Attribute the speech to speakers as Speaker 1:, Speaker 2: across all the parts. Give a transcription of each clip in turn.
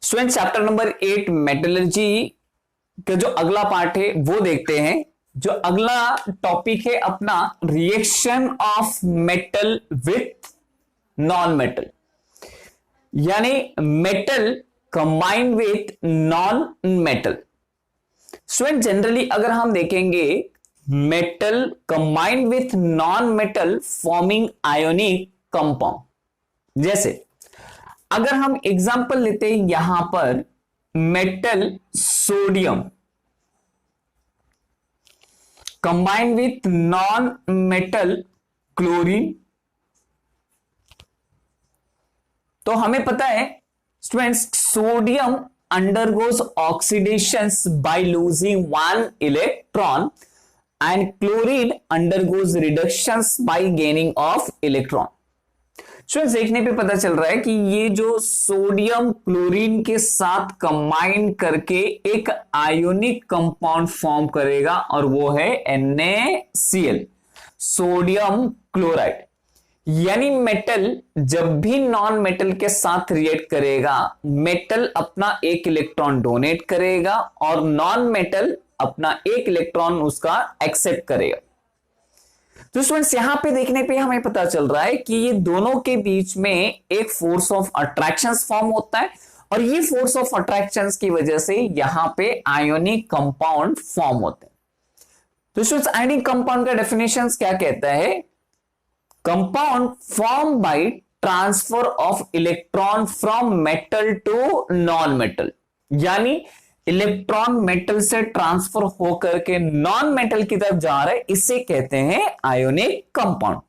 Speaker 1: Student chapter number 8 metallurgy का जो अगला पार्ट है वो देखते हैं। जो अगला टॉपिक है अपना reaction of metal with non metal, यानी metal combined with non metal. Student generally अगर हम देखेंगे metal combined with non metal forming ionic compound. जैसे अगर हम एग्जांपल लेते हैं यहां पर metal sodium combined with non metal chlorine, तो हमें पता है students sodium undergoes oxidations by losing one electron and chlorine undergoes reductions by gaining of electron. Students देखने पे पता चल रहा है कि ये जो सोडियम क्लोरीन के साथ कंबाइन करके एक आयोनिक कंपाउंड फॉर्म करेगा और वो है NaCl, सोडियम क्लोराइड। यानी मेटल जब भी नॉन मेटल के साथ रिएक्ट करेगा, मेटल अपना एक इलेक्ट्रॉन डोनेट करेगा और नॉन मेटल अपना एक इलेक्ट्रॉन उसका एक्सेप्ट करेगा। तो स्टूडेंट्स यहां पे देखने पे हमें पता चल रहा है कि ये दोनों के बीच में एक फोर्स ऑफ अट्रैक्शन फॉर्म होता है और ये फोर्स ऑफ अट्रैक्शन की वजह से यहां पे आयोनिक कंपाउंड फॉर्म होते हैं। तो स्टूडेंट्स आयोनिक कंपाउंड का डेफिनेशन क्या कहता है? Compound form by transfer of electron from metal to non metal, यानी इलेक्ट्रॉन मेटल से ट्रांसफर होकर के नॉन मेटल की तरफ जा रहे, इसे कहते हैं आयोनिक कंपाउंड।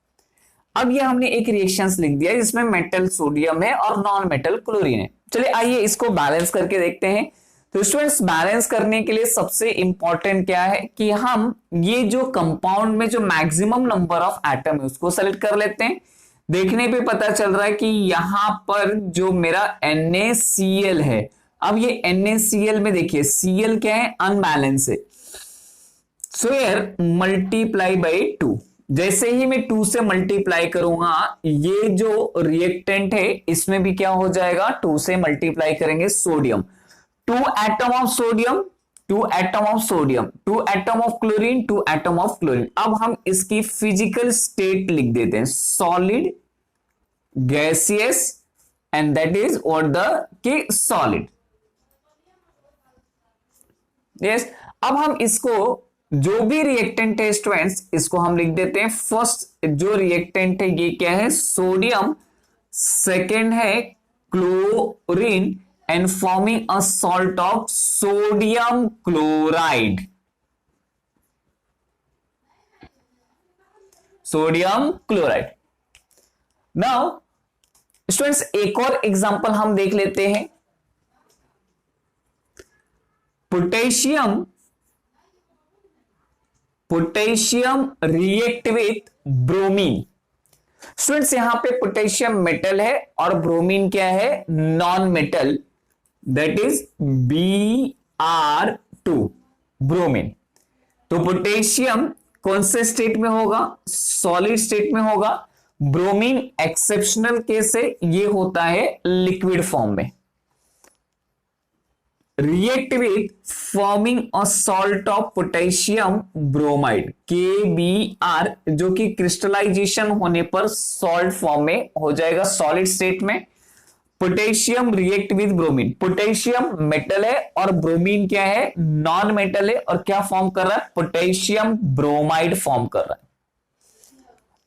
Speaker 1: अब ये हमने एक रिएक्शंस लिख दिया जिसमें मेटल सोडियम है और नॉन मेटल क्लोरीन है। चलिए आइए इसको बैलेंस करके देखते हैं। तो स्टूडेंट्स बैलेंस करने के लिए सबसे इंपॉर्टेंट क्या है कि हम ये जो कंपाउंड में जो मैक्सिमम नंबर ऑफ एटम है उसको सेलेक्ट कर लेते हैं। देखने पे पता चल रहा है कि यहां पर जो मेरा NaCl है, अब ये NaCl में देखिए Cl क्या है? अनबैलेंस है, सो हियर मल्टीप्लाई बाई 2। जैसे ही मैं 2 से मल्टीप्लाई करूंगा ये जो रिएक्टेंट है इसमें भी क्या हो जाएगा? 2 से मल्टीप्लाई करेंगे sodium, 2 atom of sodium, 2 atom of sodium, 2 atom of chlorine, 2 atom of chlorine. अब हम इसकी फिजिकल स्टेट लिख देते हैं, solid, gaseous and that is what the solid. Yes, अब हम इसको जो भी रिएक्टेंट है स्टूडेंट्स इसको हम लिख देते हैं। फर्स्ट जो रिएक्टेंट है ये क्या है? सोडियम, सेकेंड है chlorine and forming a salt of sodium chloride, sodium chloride. Now students एक और एग्जांपल हम देख लेते हैं। Potassium react with bromine. Students यहां पे पोटेशियम मेटल है और ब्रोमीन क्या है? Non metal, that is Br2 bromine. तो पोटेशियम कौन से स्टेट में होगा? सॉलिड स्टेट में होगा। ब्रोमीन एक्सेप्शनल केस है, ये होता है लिक्विड फॉर्म में। React with forming a salt of potassium bromide KBr, जो कि क्रिस्टलाइजेशन होने पर सॉल्ट फॉर्म में हो जाएगा सॉलिड स्टेट में। Potassium react with bromine, potassium metal है और ब्रोमीन क्या है? नॉन मेटल है और क्या फॉर्म कर रहा है? पोटेशियम ब्रोमाइड फॉर्म कर रहा है।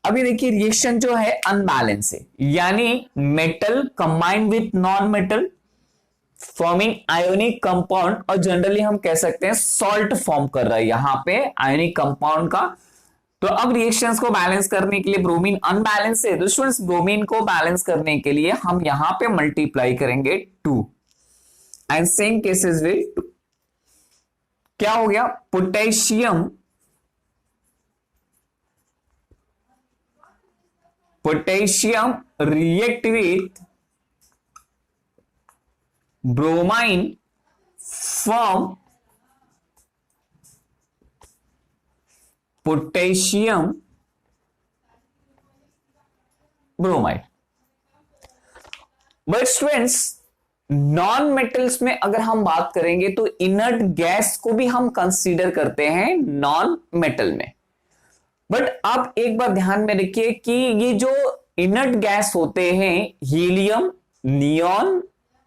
Speaker 1: अभी देखिए रिएक्शन जो है अनबैलेंस है, यानी metal combined with non metal forming ionic compound, और जनरली हम कह सकते हैं सॉल्ट फॉर्म कर रहा है यहां पे आयोनिक कंपाउंड का। तो अब रिएक्शंस को बैलेंस करने के लिए ब्रोमीन अनबैलेंस है, तो स्टूडेंट्स ब्रोमीन को बैलेंस करने के लिए हम यहां पे मल्टीप्लाई करेंगे 2 एंड सेम केसेस विद 2। क्या हो गया? Potassium react with bromine form potassium bromide. But students non metals में अगर हम बात करेंगे तो इनर्ट गैस को भी हम कंसीडर करते हैं नॉन मेटल में। बट आप एक बार ध्यान में रखिए कि ये जो इनर्ट गैस होते हैं, helium, neon,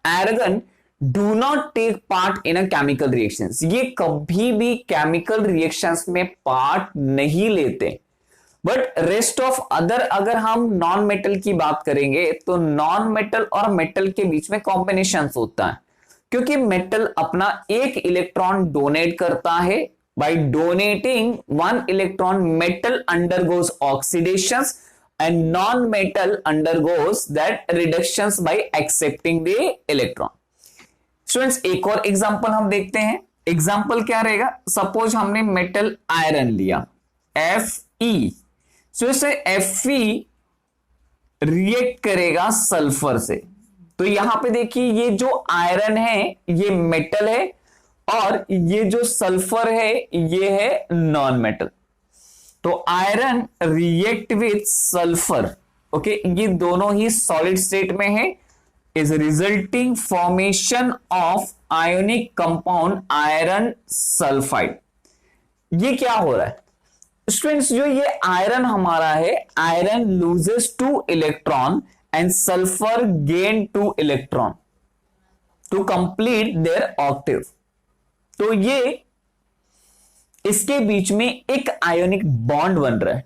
Speaker 1: argon, do not take part in a chemical reactions. ये कभी भी केमिकल रिएक्शंस में पार्ट नहीं लेते। बट रेस्ट ऑफ अदर, अगर हम नॉन मेटल की बात करेंगे तो नॉन मेटल और मेटल के बीच में कॉम्बिनेशन होता है, क्योंकि मेटल अपना एक इलेक्ट्रॉन डोनेट करता है। By donating one electron, metal undergoes oxidations and non metal undergoes that reductions by accepting the electron. Students, एक और एग्जांपल हम देखते हैं। एग्जांपल क्या रहेगा? सपोज हमने मेटल आयरन लिया, Fe, सो इसे Fe रिएक्ट करेगा सल्फर से। तो यहां पे देखिए, ये जो आयरन है ये मेटल है और ये जो सल्फर है ये है नॉन मेटल। तो iron react with sulphur, okay, ये दोनों ही सॉलिड स्टेट में है, is resulting formation of ionic compound iron sulphide. ये क्या हो रहा है स्टूडेंट्स? जो ये आयरन हमारा है, iron loses 2 electron and sulphur gain 2 electron to complete their octave. तो ये इसके बीच में एक आयोनिक बॉन्ड बन रहा है,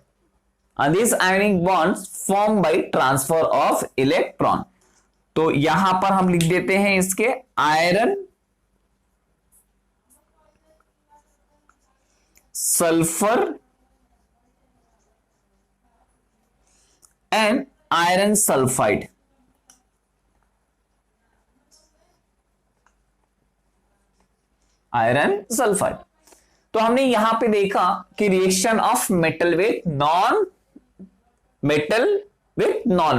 Speaker 1: and these ionic bonds formed by transfer of electron। तो यहां पर हम लिख देते हैं इसके iron sulphur and iron sulphide. Iron sulphide. तो हमने यहां पे देखा कि reaction of metal with non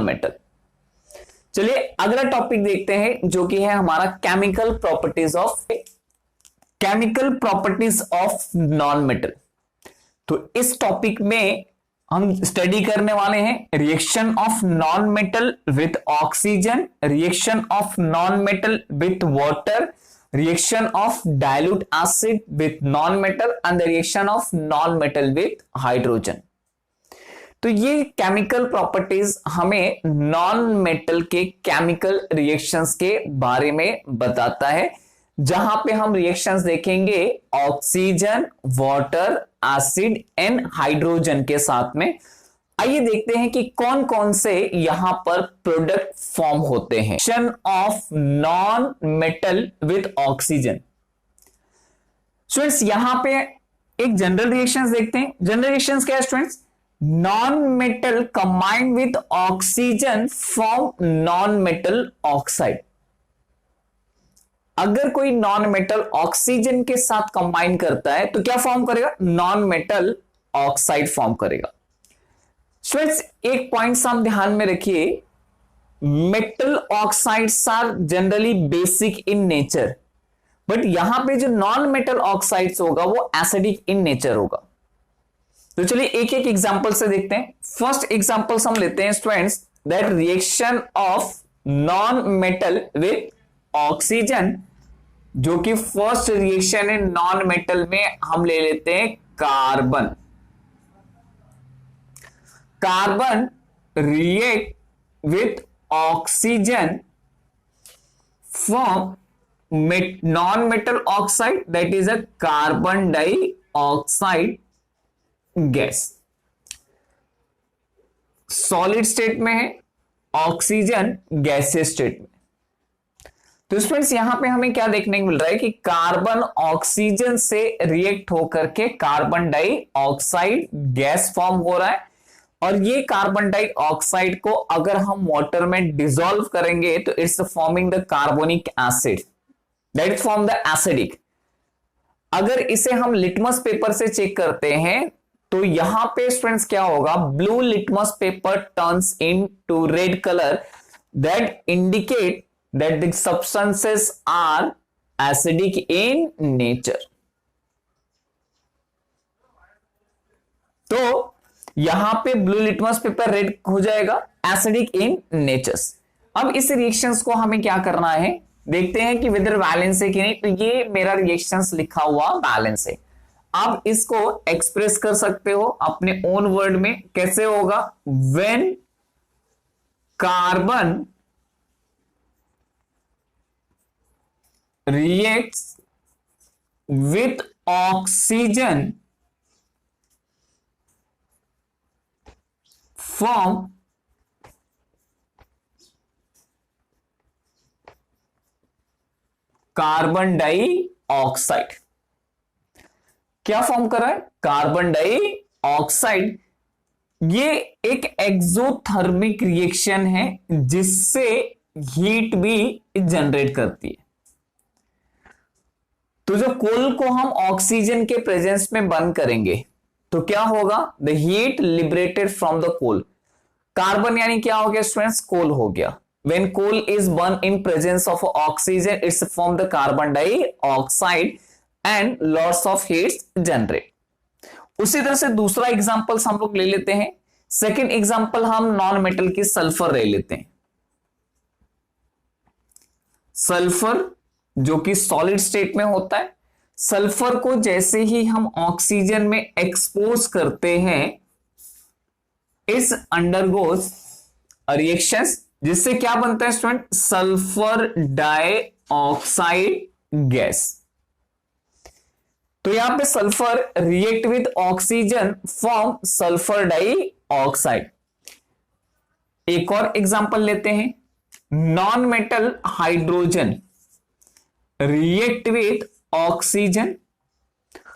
Speaker 1: metal. चलिए अगला टॉपिक देखते हैं, जो कि है हमारा chemical properties of non metal. तो इस टॉपिक में हम स्टडी करने वाले हैं reaction of non metal with oxygen, reaction of non metal with water, reaction of dilute acid with non-metal and the reaction of non-metal with hydrogen। तो ये chemical properties हमें नॉन मेटल के chemical reactions के बारे में बताता है, जहां पे हम रिएक्शंस देखेंगे oxygen, water, acid and hydrogen के साथ में। आइए देखते हैं कि कौन कौन से यहां पर प्रोडक्ट फॉर्म होते हैं। Reaction of non metal with oxygen. Students, यहां पे एक जनरल रिएक्शंस देखते हैं। जनरल रिएक्शंस क्या है students? Non metal combined with oxygen form non metal oxide. अगर कोई नॉन मेटल ऑक्सीजन के साथ कंबाइन करता है तो क्या फॉर्म करेगा? नॉन मेटल ऑक्साइड फॉर्म करेगा। स्टूडेंट्स, एक पॉइंट आप ध्यान में रखिए, metal oxides are generally basic in nature, but यहां पे जो नॉन मेटल ऑक्साइड्स होगा वो एसिडिक इन नेचर होगा। तो चलिए एक एक एग्जांपल से देखते हैं। फर्स्ट एग्जांपल हम लेते हैं students, that reaction of non metal with oxygen, जो कि फर्स्ट रिएक्शन है नॉन मेटल में, हम ले लेते हैं carbon. Carbon react with oxygen from non-metal oxide, that is a carbon dioxide gas। Solid state में है, ऑक्सीजन गैसियस स्टेट में। तो स्टूडेंट्स, यहां पे हमें क्या देखने को मिल रहा है कि कार्बन ऑक्सीजन से रिएक्ट होकर के कार्बन डाइऑक्साइड गैस फॉर्म हो रहा है, और ये कार्बन डाइऑक्साइड को अगर हम वाटर में डिसॉल्व करेंगे तो it's forming the carbonic acid, that is form the acidic. अगर इसे हम लिटमस पेपर से चेक करते हैं तो यहां पे स्टूडेंट्स क्या होगा? Blue litmus paper turns into red colour, that indicate that the substances are acidic in nature. तो यहां पे ब्लू लिटमस पेपर रेड हो जाएगा, एसिडिक इन नेचर्स। अब इस रिएक्शंस को हमें क्या करना है? देखते हैं कि वेदर बैलेंस है कि नहीं। तो ये मेरा रिएक्शंस लिखा हुआ बैलेंस है। आप इसको एक्सप्रेस कर सकते हो अपने ओन वर्ड में। कैसे होगा? When carbon reacts with oxygen form carbon dioxide. क्या फॉर्म कर रहा है? Carbon dioxide. ये एक एक्सोथर्मिक रिएक्शन है जिससे हीट भी जनरेट करती है। तो जो कोल को हम ऑक्सीजन के प्रेजेंस में बर्न करेंगे तो क्या होगा? The heat liberated from the coal. Carbon यानी क्या हो गया स्टूडेंट्स? कोल हो गया। When coal is burned in presence of oxygen, it's form the carbon dioxide and lots of heat generate. उसी तरह से दूसरा एग्जांपल हम लोग ले लेते हैं। सेकंड एग्जांपल हम नॉन मेटल की सल्फर ले लेते हैं। सल्फर जो कि सॉलिड स्टेट में होता है, सल्फर को जैसे ही हम ऑक्सीजन में एक्सपोज करते हैं, इस अंडरगोज रिएक्शंस जिससे क्या बनता है स्टूडेंट? Sulphur dioxide gas. तो यहां पे sulphur react with oxygen form sulphur dioxide. एक और एग्जांपल लेते हैं। Non metal hydrogen react with oxygen.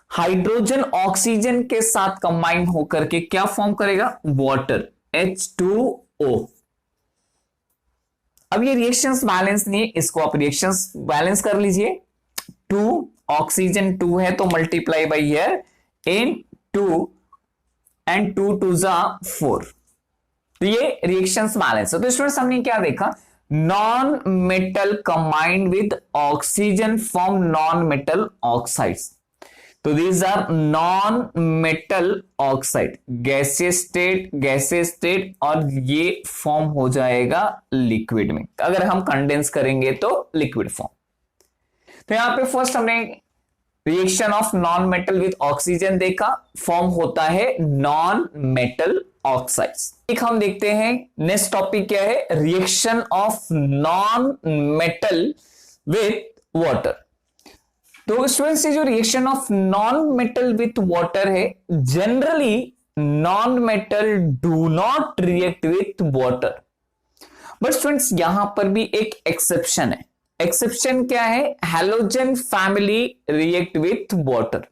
Speaker 1: Hydrogen oxygen के साथ कंबाइन होकर के क्या फॉर्म करेगा? Water, H2O। अब ये रिएक्शंस बैलेंस नहीं है, इसको आप रिएक्शंस बैलेंस कर लीजिए। 2 ऑक्सीजन 2 है तो multiply by here in 2 and 2 2 जा 4। तो ये रिएक्शंस बैलेंस है। तो स्टूडेंट्स हमने क्या देखा? Non metal combined with oxygen form non metal oxides. तो these are non metal oxide, gaseous state, और ये फॉर्म हो जाएगा लिक्विड में। अगर हम कंडेंस करेंगे तो लिक्विड फॉर्म। तो यहां पे फर्स्ट हमने reaction of non metal with oxygen देखा, फॉर्म होता है नॉन मेटल ऑक्साइड्स। एक हम देखते हैं नेक्स्ट टॉपिक क्या है? Reaction of non metal with water. तो स्टूडेंट्स ये जो reaction of non metal with water है, generally non metal do not react with water. But students यहां पर भी एक एक्सेप्शन है। एक्सेप्शन क्या है? Halogen family react with water.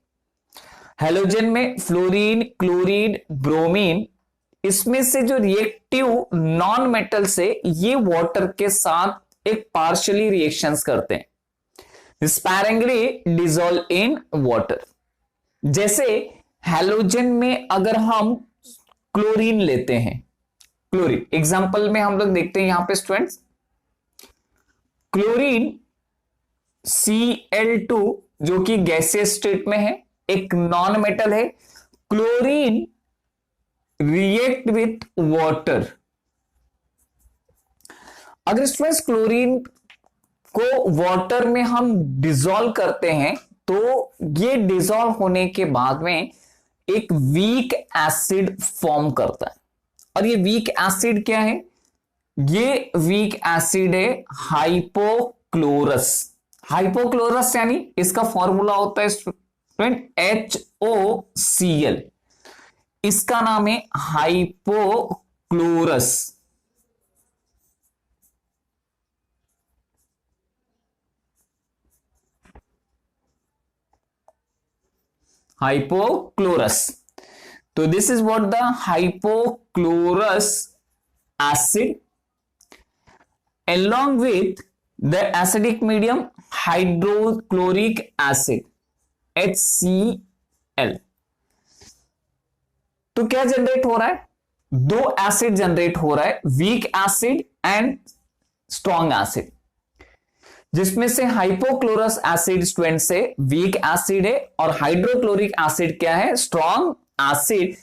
Speaker 1: Halogen में फ्लोरीन, क्लोरीन, ब्रोमीन, इसमें से जो रिएक्टिव नॉन मेटल से ये वाटर के साथ एक पार्शियली रिएक्शंस करते हैं, sparingly dissolve in water। जैसे हैलोजन में अगर हम क्लोरीन लेते हैं, क्लोरीन एग्जांपल में हम लोग देखते हैं यहां पे स्टूडेंट्स, क्लोरीन Cl2 जो कि गैसियस स्टेट में है, एक नॉन मेटल है। Chlorine react with water. अगर स्टूडेंट्स क्लोरीन को वाटर में हम डिसॉल्व करते हैं तो ये डिसॉल्व होने के बाद में एक वीक एसिड फॉर्म करता है। और ये वीक एसिड क्या है? ये वीक एसिड है हाइपोक्लोरस। हाइपोक्लोरस यानी इसका फॉर्मूला होता है स्टूडेंट HOCl। इसका नाम है हाइपोक्लोरस। hypochlorous। तो this is what the hypochlorous acid along with the acidic medium hydrochloric acid HCl। तो क्या जनरेट हो रहा है? 2 एसिड जनरेट हो रहा है, weak acid and strong acid, जिसमें से हाइपोक्लोरस एसिड स्टूडेंट से वीक एसिड है और हाइड्रोक्लोरिक एसिड क्या है? Strong acid.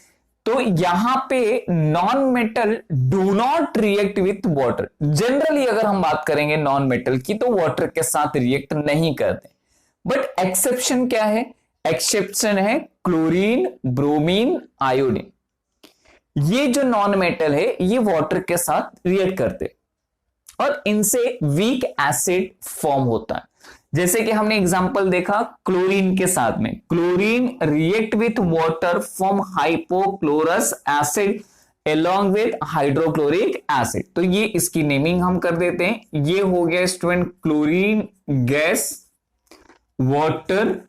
Speaker 1: तो यहां पे non metal do not react with water. Generally अगर हम बात करेंगे नॉन मेटल की तो वाटर के साथ रिएक्ट नहीं करते, बट एक्सेप्शन क्या है? एक्सेप्शन है क्लोरीन, ब्रोमीन, आयोडीन। ये जो नॉन मेटल है ये वाटर के साथ रिएक्ट करते और इनसे वीक एसिड फॉर्म होता है। जैसे कि हमने एग्जांपल देखा क्लोरीन के साथ में, chlorine react with water form hypochlorous acid along with hydrochloric acid. तो ये इसकी नेमिंग हम कर देते हैं। ये हो गया student chlorine gas, water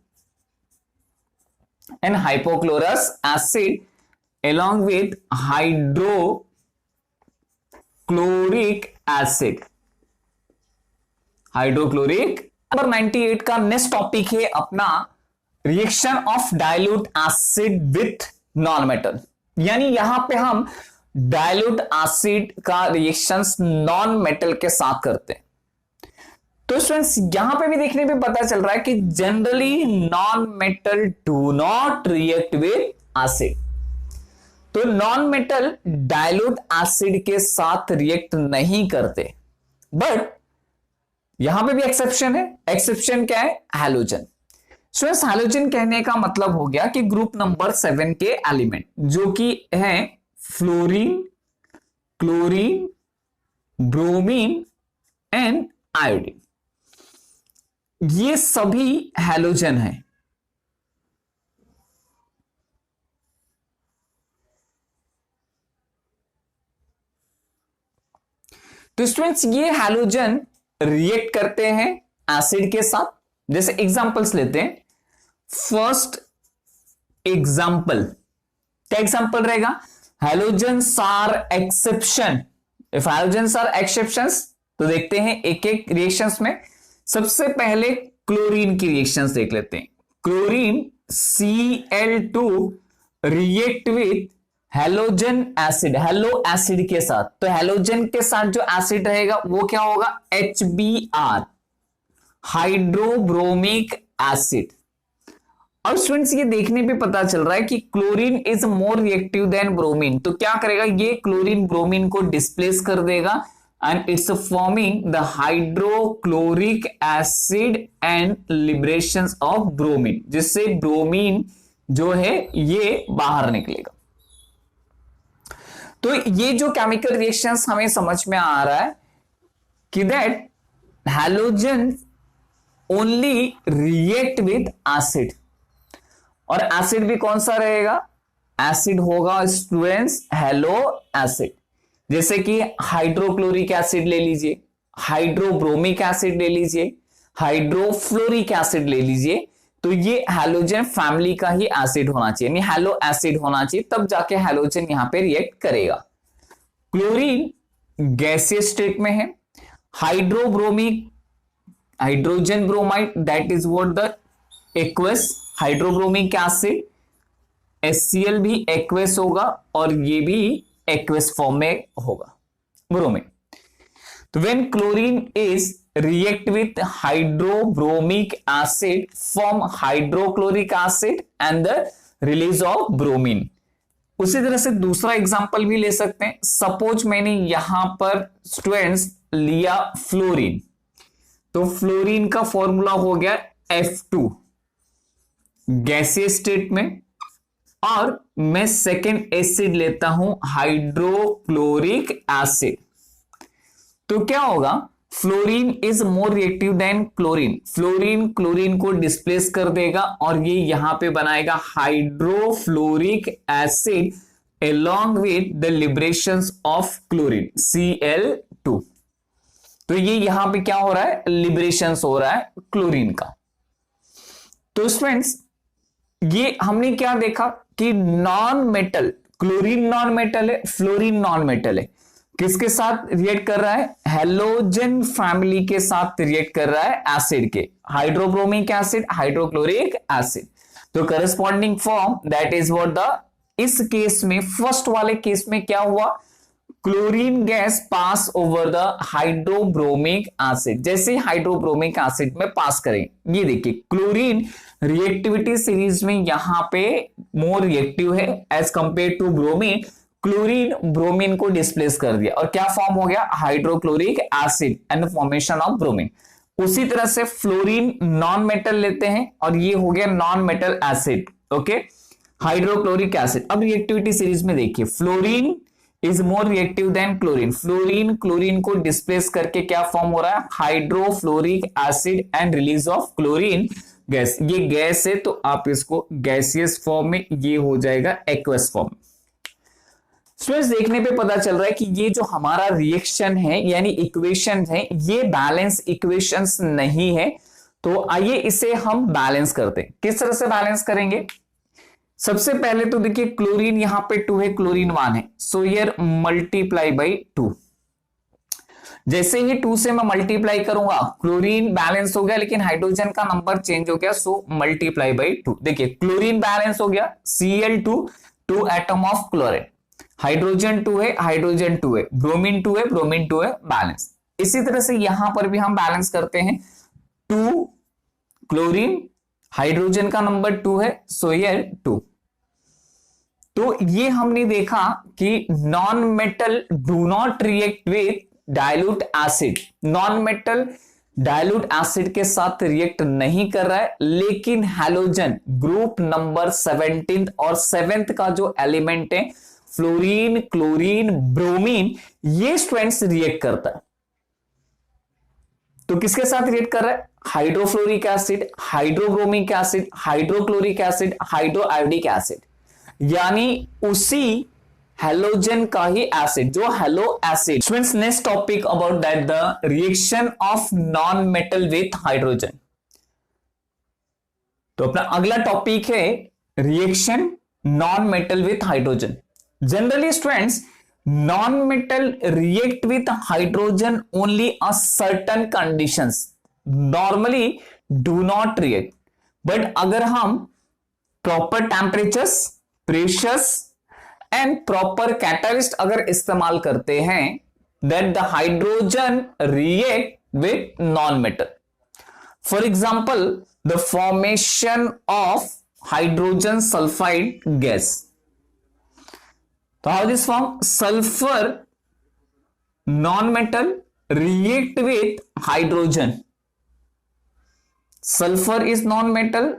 Speaker 1: and hypochlorous acid along with hydrochloric acid. Hydrochloric. Number 98 का नेक्स्ट टॉपिक है अपना reaction of dilute acid with non metal. यानी यहां पे हम डाइल्यूट एसिड का रिएक्शंस नॉन मेटल के साथ करते हैं। तो स्टूडेंट्स यहां पे भी देखने पे पता चल रहा है कि generally non metal do not react with acid. तो नॉन मेटल डाइल्यूट एसिड के साथ रिएक्ट नहीं करते, बट यहां पे भी एक्सेप्शन है। एक्सेप्शन क्या है? हैलोजन। स्टूडेंट्स हैलोजन कहने का मतलब हो गया कि ग्रुप नंबर 7 के एलिमेंट जो कि हैं fluorine, chlorine, bromine and iodine, ये सभी हैलोजन हैं। तो स्टूडेंट्स ये हैलोजन रिएक्ट करते हैं एसिड के साथ। जैसे एग्जांपल्स लेते हैं। फर्स्ट एग्जांपल, क्या एग्जांपल रहेगा? Halogens are exception. If halogens are exceptions तो देखते हैं एक एक रिएक्शंस में। सबसे पहले क्लोरीन की रिएक्शंस देख लेते हैं। Chlorine Cl2 react with halogen acid, hello acid के साथ। तो हैलोजन के साथ जो एसिड रहेगा वो क्या होगा? HBr, hydrobromic acid. और स्टूडेंट्स ये देखने पे पता चल रहा है कि chlorine is more reactive than bromine. तो क्या करेगा? ये क्लोरीन ब्रोमीन को डिस्प्लेस कर देगा and it's forming the hydrochloric acid and liberation of bromine, जिससे ब्रोमीन जो है ये बाहर निकलेगा। तो ये जो केमिकल रिएक्शंस हमें समझ में आ रहा है कि that halogen only react with acid. और एसिड भी कौन सा रहेगा? एसिड होगा स्टूडेंट्स हेलो एसिड। जैसे कि हाइड्रोक्लोरिक एसिड ले लीजिए, हाइड्रोब्रोमिक एसिड ले लीजिए, हाइड्रोफ्लोरिक एसिड ले लीजिए। तो ये हैलोजन फैमिली का ही एसिड होना चाहिए, यानी हेलो एसिड होना चाहिए, तब जाके हैलोजन यहां पे रिएक्ट करेगा। क्लोरीन गैसियस स्टेट में है। Hydrobromic, hydrogen bromide, that is what the aqueous hydrobromic acid. HCl भी एक्वस होगा और ये भी एक्वस फॉर्म में होगा, ब्रोमीन। तो when chlorine is react with hydrobromic acid form hydrochloric acid and the release of bromine। उसी तरह से दूसरा एग्जांपल भी ले सकते हैं। सपोज मैंने यहां पर स्टूडेंट्स लिया फ्लोरीन, तो फ्लोरीन का फॉर्मूला हो गया F2 गैसियस स्टेट में, और मैं सेकेंड एसिड लेता हूं हाइड्रोक्लोरिक एसिड। तो क्या होगा? Fluorine is more reactive than chlorine. Fluorine chlorine को डिस्प्लेस कर देगा और ये यहां पे बनाएगा hydrofluoric acid along with the liberations of chlorine Cl2। तो ये यहां पे क्या हो रहा है? लिबरेशंस हो रहा है क्लोरीन का। तो स्टूडेंट्स ये हमने क्या देखा कि non metal, chlorine non metal है, फ्लोरीन नॉन मेटल है। किसके साथ रिएक्ट कर रहा है? हैलोजन फैमिली के साथ रिएक्ट कर रहा है एसिड के, हाइड्रोब्रोमिक एसिड, हाइड्रोक्लोरिक एसिड। तो corresponding form that is what the, इस केस में फर्स्ट वाले केस में क्या हुआ? Chlorine gas pass over the hydrobromic acid, जैसे हाइड्रोब्रोमिक एसिड में पास करें, ये देखिए क्लोरीन रिएक्टिविटी सीरीज में यहां पे मोर रिएक्टिव है as compare to bromine. Chlorine bromine को डिस्प्लेस कर दिया और क्या फॉर्म हो गया, hydrochloric acid and formation of bromine. उसी तरह से फ्लोरीन नॉन मेटल लेते हैं और ये हो गया non metal acid, okay, hydrochloric acid. अब रिएक्टिविटी सीरीज में देखिए fluorine is more reactive than chlorine, fluorine chlorine को डिस्प्लेस करके क्या फॉर्म हो रहा है, hydrofluoric acid and release of chlorine gas. ये गैस है तो आप इसको गैसियस फॉर्म में, ये हो जाएगा एक्वस फॉर्म। स्टूडेंट्स देखने पे पता चल रहा है कि ये जो हमारा रिएक्शन है यानी इक्वेशन है ये बैलेंस इक्वेशंस नहीं है। तो आइए इसे हम बैलेंस करते हैं। किस तरह से बैलेंस करेंगे, सबसे पहले तो देखिए क्लोरीन यहां पे 2 है, क्लोरीन 1 है, सो हियर मल्टीप्लाई बाई 2। जैसे ही 2 से मैं मल्टीप्लाई करूंगा क्लोरीन बैलेंस हो गया, लेकिन हाइड्रोजन का नंबर चेंज हो गया, सो मल्टीप्लाई बाई 2। देखिए क्लोरीन बैलेंस हो गया, Cl2 2 atom of chlorine, hydrogen 2 है, हाइड्रोजन 2 है, ब्रोमीन 2 है, ब्रोमीन 2 है, बैलेंस। इसी तरह से यहां पर भी हम बैलेंस करते हैं, 2 क्लोरीन, हाइड्रोजन का नंबर 2 है, सो हियर 2। तो ये हमने देखा कि non metal do not react with dilute acid, non metal dilute acid के साथ रिएक्ट नहीं कर रहा है, लेकिन हैलोजन ग्रुप नंबर 17 और 7 का जो एलिमेंट है फ्लोरीन, क्लोरीन, ब्रोमीन, ये स्टूडेंट्स रिएक्ट करता है। तो किसके साथ रिएक्ट कर रहा है, hydrofluoric acid, hydrobromic acid, hydrochloric acid, hydroiodic acid, यानी उसी हेलोजन का ही एसिड, जो hello acid. Students next topic about that the reaction of non metal with hydrogen. तो अपना अगला टॉपिक है reaction non metal with hydrogen. Generally students, non-metal react with hydrogen only a certain conditions, normally do not react, but अगर हम proper temperatures, pressures and proper catalyst अगर इस्तेमाल करते हैं that the hydrogen react with non-metal. For example, the formation of hydrogen sulfide gas. तो how this form, sulfur non-metal react with hydrogen, sulphur is non metal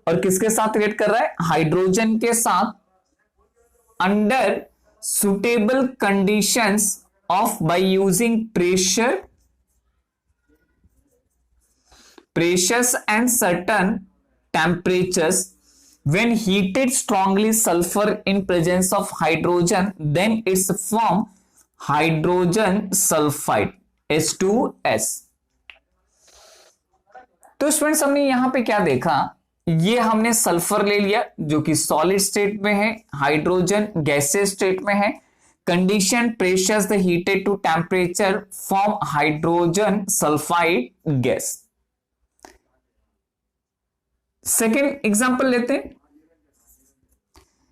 Speaker 1: और किसके साथ react कर रहा है, हाइड्रोजन के साथ, under suitable conditions of by using pressures and certain temperatures. When heated strongly sulfur in presence of hydrogen, then it's form hydrogen sulfide H2S। तो students हमने यहां पे क्या देखा, ये हमने सल्फर ले लिया जो कि सॉलिड स्टेट में है, हाइड्रोजन गैसियस स्टेट में है, condition pressures the heated to temperature form hydrogen sulphide gas. Second example लेते हैं।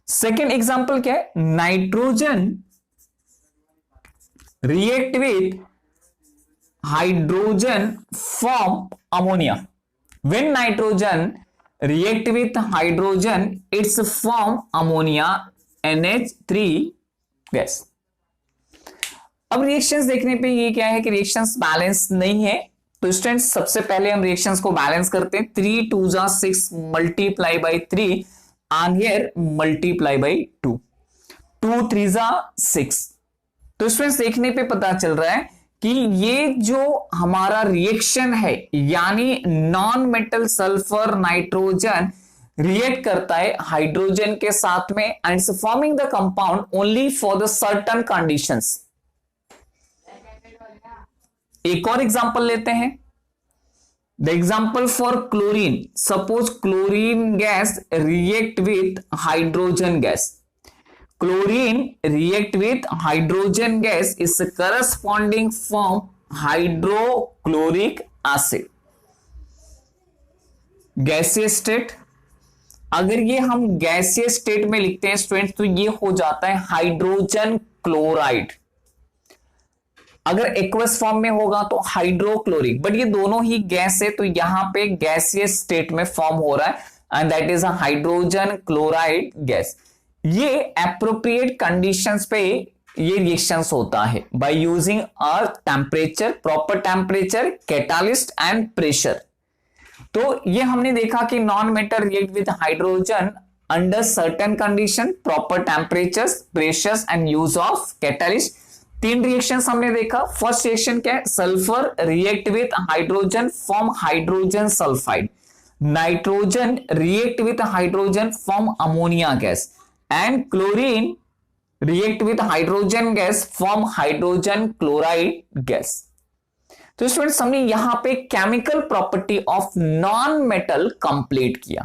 Speaker 1: सेकेंड एग्जाम्पल क्या है, nitrogen react with hydrogen form ammonia. When nitrogen react with hydrogen it's form ammonia NH3 gas. अब reactions देखने पे ये क्या है कि रिएक्शंस बैलेंस नहीं है। तो स्टूडेंट्स सबसे पहले हम रिएक्शंस को बैलेंस करते हैं, 3 2 जा 6 multiply by 3 and here multiply by 2, 2 3 जा 6। तो स्टूडेंट्स देखने पे पता चल रहा है कि ये जो हमारा रिएक्शन है यानी non metal sulphur nitrogen react करता है हाइड्रोजन के साथ में and it's forming the compound only for the certain conditions. एक और एग्जांपल लेते हैं, the example for chlorine. Suppose chlorine gas react with hydrogen gas, chlorine react with hydrogen gas is corresponding form hydrochloric acid gaseous state. अगर ये हम gaseous state में लिखते हैं स्टूडेंट्स तो ये हो जाता है हाइड्रोजन क्लोराइड। अगर एक्वस फॉर्म में होगा तो हाइड्रोक्लोरिक, बट ये दोनों ही गैस है तो यहां पे गैसियस स्टेट में फॉर्म हो रहा है and that is a hydrogen chloride gas. ये एप्रोप्रिएट कंडीशंस पे ये रिएक्शंस होता है by using a temperature, proper temperature, catalyst and pressure. तो ये हमने देखा कि non metal react with hydrogen under certain condition, proper temperatures, pressures and use of catalyst. 3 reactions हमने देखा। फर्स्ट रिएक्शन क्या है? Sulphur react with hydrogen form hydrogen sulphide, nitrogen react with hydrogen form ammonia gas, and chlorine react with hydrogen gas form hydrogen chloride gas। तो students हमने यहां पे chemical property of non metal complete किया।